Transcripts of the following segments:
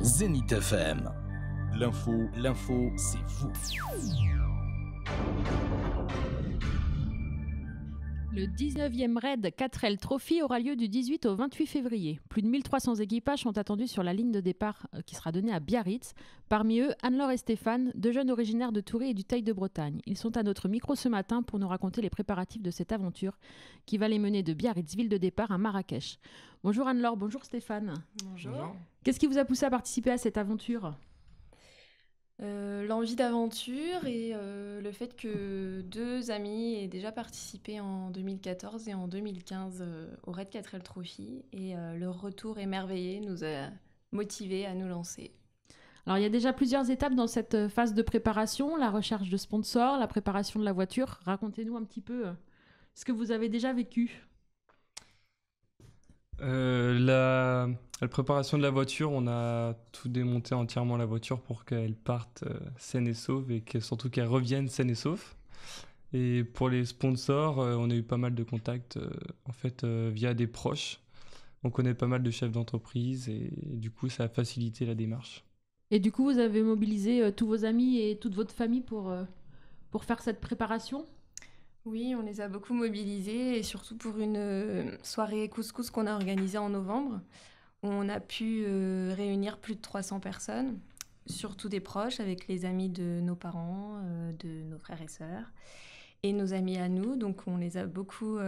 Zénith FM. L'info, c'est vous. Le 19e raid 4L Trophy aura lieu du 18 au 28 février. Plus de 1300 équipages sont attendus sur la ligne de départ qui sera donnée à Biarritz. Parmi eux, Anne-Laure et Stéphane, deux jeunes originaires de Toury et du Teil de Bretagne. Ils sont à notre micro ce matin pour nous raconter les préparatifs de cette aventure qui va les mener de Biarritz, ville de départ, à Marrakech. Bonjour Anne-Laure, bonjour Stéphane. Bonjour. Qu'est-ce qui vous a poussé à participer à cette aventure ? L'envie d'aventure et le fait que deux amis aient déjà participé en 2014 et en 2015 au Raid 4L Trophy, et leur retour émerveillé nous a motivés à nous lancer. Alors il y a déjà plusieurs étapes dans cette phase de préparation, la recherche de sponsors, la préparation de la voiture. Racontez-nous un petit peu ce que vous avez déjà vécu. La préparation de la voiture, on a tout démonté entièrement la voiture pour qu'elle parte saine et sauve et surtout qu'elle revienne saine et sauve. Et pour les sponsors, on a eu pas mal de contacts via des proches. On connaît pas mal de chefs d'entreprise et du coup ça a facilité la démarche. Et du coup vous avez mobilisé tous vos amis et toute votre famille pour faire cette préparation ? Oui, on les a beaucoup mobilisés, et surtout pour une soirée couscous qu'on a organisée en novembre, où on a pu réunir plus de 300 personnes, surtout des proches, avec les amis de nos parents, de nos frères et sœurs, et nos amis à nous. Donc on les a beaucoup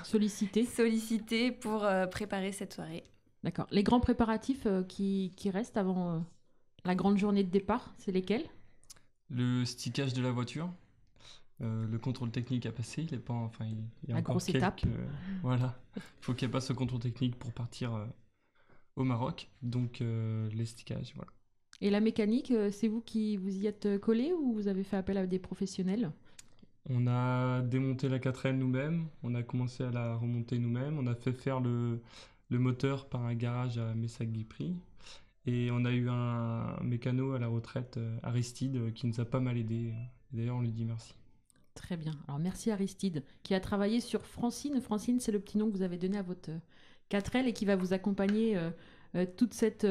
sollicités pour préparer cette soirée. D'accord. Les grands préparatifs qui restent avant la grande journée de départ, c'est lesquels ? Le stickage de la voiture. Le contrôle technique à passer, il y a la encore grosse étape. Voilà, il faut qu'elle passe le contrôle technique pour partir au Maroc. Donc les stickages, voilà. Et la mécanique, c'est vous qui vous y êtes collé ou vous avez fait appel à des professionnels ? On a démonté la 4L nous-mêmes, on a commencé à la remonter nous-mêmes, on a fait faire le moteur par un garage à Messac-Guipry. Et on a eu un mécano à la retraite, Aristide, qui nous a pas mal aidé. D'ailleurs, on lui dit merci. Très bien. Alors merci Aristide, qui a travaillé sur Francine. Francine, c'est le petit nom que vous avez donné à votre 4L et qui va vous accompagner toute cette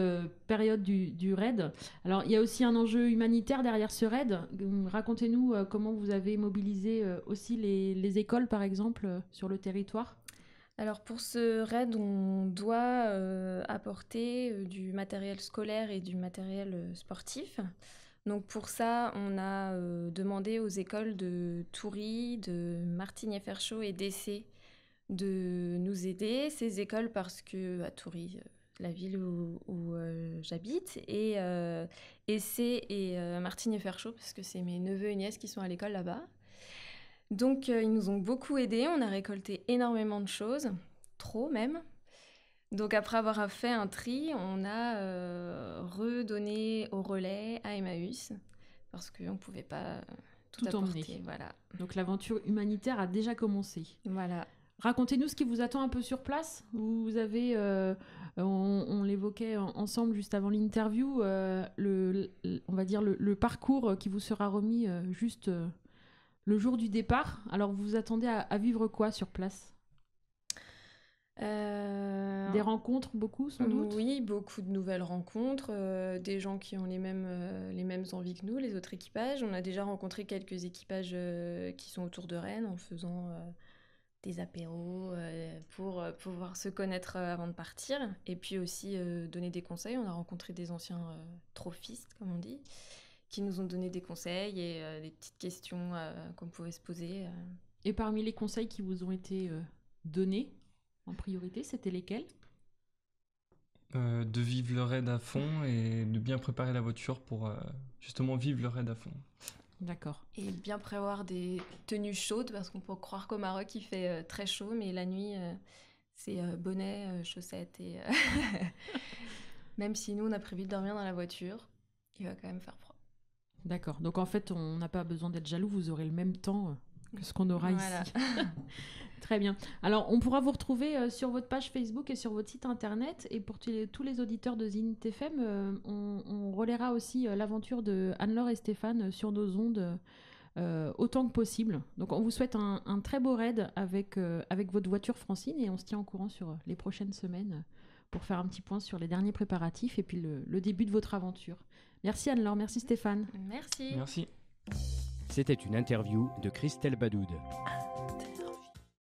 période du raid. Alors il y a aussi un enjeu humanitaire derrière ce raid. Racontez-nous comment vous avez mobilisé aussi les écoles, par exemple, sur le territoire. Alors pour ce raid, on doit apporter du matériel scolaire et du matériel sportif. Donc pour ça, on a demandé aux écoles de Toury, de Martigny-Ferchaud et d'Essé de nous aider. Ces écoles, parce que à Toury, la ville où j'habite, et Essé et Martigny-Ferchaud, parce que c'est mes neveux et nièces qui sont à l'école là-bas. Donc ils nous ont beaucoup aidés, on a récolté énormément de choses, trop même. Donc après avoir fait un tri, on a redonné au relais à Emmaüs, parce qu'on ne pouvait pas tout apporter. Emmener. Voilà. Donc l'aventure humanitaire a déjà commencé. Voilà. Racontez-nous ce qui vous attend un peu sur place. Vous avez, on l'évoquait ensemble juste avant l'interview, on va dire le parcours qui vous sera remis juste le jour du départ. Alors vous vous attendez à vivre quoi sur place ? Des rencontres, beaucoup sans doute ? Oui, beaucoup de nouvelles rencontres, des gens qui ont les mêmes envies que nous, les autres équipages. On a déjà rencontré quelques équipages qui sont autour de Rennes en faisant des apéros pour pouvoir se connaître avant de partir. Et puis aussi donner des conseils. On a rencontré des anciens trophistes, comme on dit, qui nous ont donné des conseils et des petites questions qu'on pouvait se poser. Et parmi les conseils qui vous ont été donnés, en priorité, c'était lesquels ? De vivre le raid à fond et de bien préparer la voiture pour justement vivre le raid à fond. D'accord. Et bien prévoir des tenues chaudes, parce qu'on peut croire qu'au Maroc il fait très chaud, mais la nuit c'est bonnet, chaussettes et même si nous on a prévu de dormir dans la voiture, il va quand même faire froid. D'accord. Donc en fait, on n'a pas besoin d'être jaloux, vous aurez le même temps que ce qu'on aura Voilà. ici. Très bien. Alors, on pourra vous retrouver sur votre page Facebook et sur votre site internet. Et pour tous les auditeurs de Zénith FM, on relaiera aussi l'aventure de Anne-Laure et Stéphane sur nos ondes autant que possible. Donc, on vous souhaite un très beau raid avec votre voiture Francine et on se tient au courant sur les prochaines semaines pour faire un petit point sur les derniers préparatifs et puis le début de votre aventure. Merci Anne-Laure, merci Stéphane. Merci. Merci. C'était une interview de Christelle Badoud.